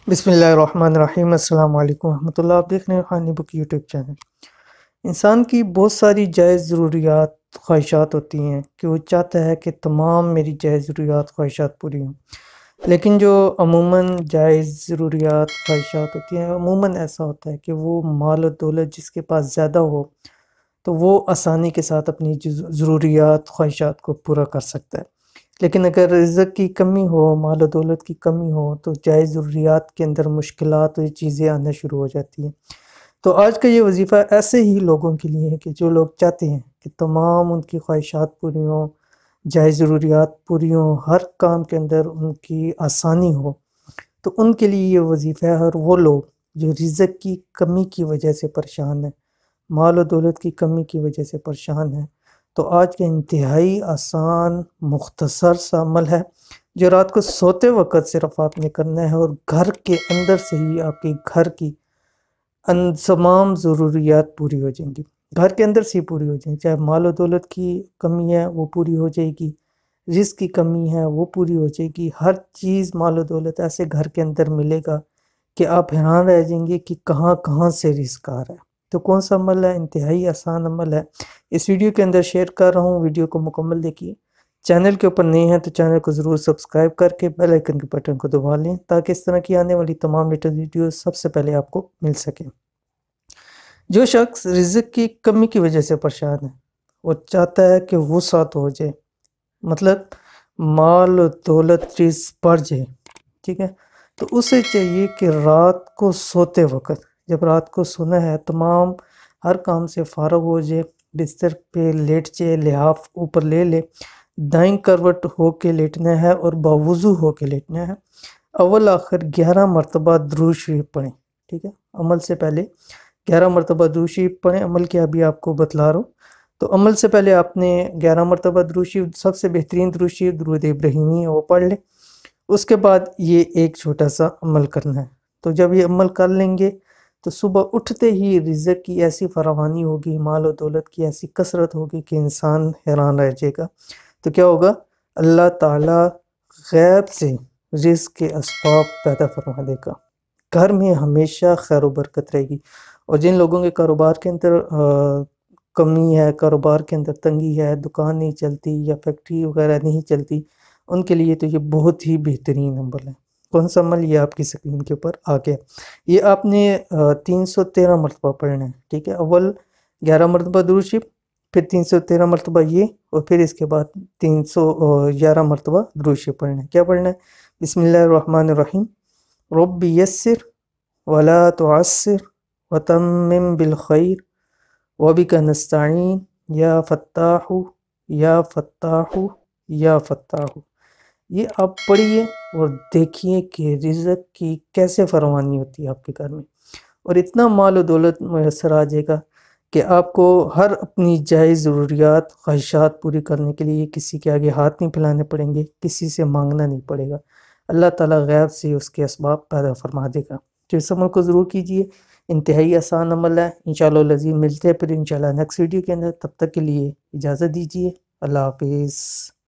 بسم اللہ الرحمن الرحیم۔ السلام علیکم ورحمۃ اللہ۔ آپ دیکھ رہے ہیں قرآنی بک یوٹیوب چینل۔ انسان کی بہت ساری جائز ضروریات خواہشات ہوتی ہیں کہ وہ چاہتا ہے کہ تمام میری جائز ضروریات خواہشات پوری ہوں، لیکن جو عموماً جائز ضروریات خواہشات ہوتی ہیں عموماً ایسا ہوتا ہے کہ وہ مال و دولت جس کے پاس زیادہ ہو تو وہ آسانی کے ساتھ اپنی ضروریات خواہشات کو پورا کر سکتا ہے، لیکن اگر رزق کی کمی ہو، مال و دولت کی کمی ہو تو جائز ضروریات کے اندر مشکلات اور یہ چیزیں آنا شروع ہو جاتی ہیں۔ تو آج کا یہ وظیفہ ایسے ہی لوگوں کے لیے ہے کہ جو لوگ چاہتے ہیں کہ تمام ان کی خواہشات پوری ہوں، جائز ضروریات پوری ہوں، ہر کام کے اندر ان کی آسانی ہو، تو ان کے لیے یہ وظیفہ ہے۔ اور وہ لوگ جو رزق کی کمی کی وجہ سے پریشان ہیں، مال و دولت کی کمی کی وجہ سے پریشان ہیں، تو آج کا انتہائی آسان مختصر سا عمل ہے جو رات کو سوتے وقت صرف آپ نے کرنا ہے، اور گھر کے اندر سے ہی آپ کے گھر کی تمام ضروریات پوری ہو جائیں گی، گھر کے اندر سے ہی پوری ہو جائیں گی۔ چاہے مال و دولت کی کمی ہے وہ پوری ہو جائے گی، رزق کی کمی ہے وہ پوری ہو جائے گی، ہر چیز مال و دولت ایسے گھر کے اندر ملے گا کہ آپ حیران رہ جائیں گے کہ کہاں کہاں سے رزق آ رہا ہے۔ تو کون سا عمل ہے؟ انتہائی آسان عمل ہے، اس ویڈیو کے اندر شیئر کر رہا ہوں، ویڈیو کو مکمل دیکھیے۔ چینل کے اوپر نئے ہیں تو چینل کو ضرور سبسکرائب کر کے بیل آئیکن کے بٹن کو دبا لیں تاکہ اس طرح کی آنے والی تمام لیٹسٹ ویڈیوز سب سے پہلے آپ کو مل سکیں۔ جو شخص رزق کی کمی کی وجہ سے پریشان ہے، وہ چاہتا ہے کہ وسعت ہو جائے، مطلب مال و دولت رزق بڑھ جائے، ٹھیک ہے؟ تو اسے چاہیے کہ رات کو سوتے وقت، جب رات کو سونا ہے، تمام ہر کام سے فارغ ہو جائے، بستر پہ لیٹ جائے، لحاف اوپر لے لے، دائیں کروٹ ہو کے لیٹنا ہے اور باوضو ہو کے لیٹنا ہے۔ اول آخر 11 مرتبہ درود شریف پڑھیں، ٹھیک ہے؟ عمل سے پہلے 11 مرتبہ درود شریف پڑھیں۔ عمل کیا ابھی آپ کو بتلا رہا ہوں، تو عمل سے پہلے آپ نے 11 مرتبہ درود شریف، سب سے بہترین درود شریف درود ابراہیمی ہے وہ پڑھ لیں۔ اس کے بعد یہ ایک چھوٹا سا عمل کرنا ہے، تو جب یہ عمل کر لیں گے تو صبح اٹھتے ہی رزق کی ایسی فراوانی ہوگی، مال و دولت کی ایسی کثرت ہوگی کہ انسان حیران رہ جائے گا۔ تو کیا ہوگا؟ اللہ تعالیٰ غیب سے رزق کے اسباب پیدا فرما دے گا، گھر میں ہمیشہ خیر و برکت رہے گی۔ اور جن لوگوں کے کاروبار کے اندر کمی ہے، کاروبار کے اندر تنگی ہے، دکان نہیں چلتی یا فیکٹری وغیرہ نہیں چلتی، ان کے لیے تو یہ بہت ہی بہترین عمل ہے۔ کون سا عمل؟ یہ آپ کی سکرین کے اوپر آ گیا۔ یہ آپ نے 313 مرتبہ پڑھنا ہے، ٹھیک ہے؟ اول 11 مرتبہ درود شریف، پھر 313 مرتبہ یہ، اور پھر اس کے بعد 311 مرتبہ درود شریف پڑھنا ہے۔ کیا پڑھنا ہے؟ بسم اللہ الرحمن الرحیم، رب یسر ولا تعسر وتمم بالخیر وبک نستعین یا فتاح یا فتاح یا فتاح۔ یہ آپ پڑھیے اور دیکھیے کہ رزق کی کیسے فراوانی ہوتی ہے آپ کے گھر میں، اور اتنا مال و دولت میسر آ جائے گا کہ آپ کو ہر اپنی جائز ضروریات خواہشات پوری کرنے کے لیے کسی کے آگے ہاتھ نہیں پھیلانے پڑیں گے، کسی سے مانگنا نہیں پڑے گا، اللہ تعالیٰ غیب سے اس کے اسباب پیدا فرما دے گا۔ تو اس عمل کو ضرور کیجیے، انتہائی آسان عمل ہے۔ انشاءاللہ العزیز ملتے ہیں پھر انشاءاللہ نیکسٹ ویڈیو کے اندر، تب تک کے لیے اجازت دیجیے، اللہ حافظ۔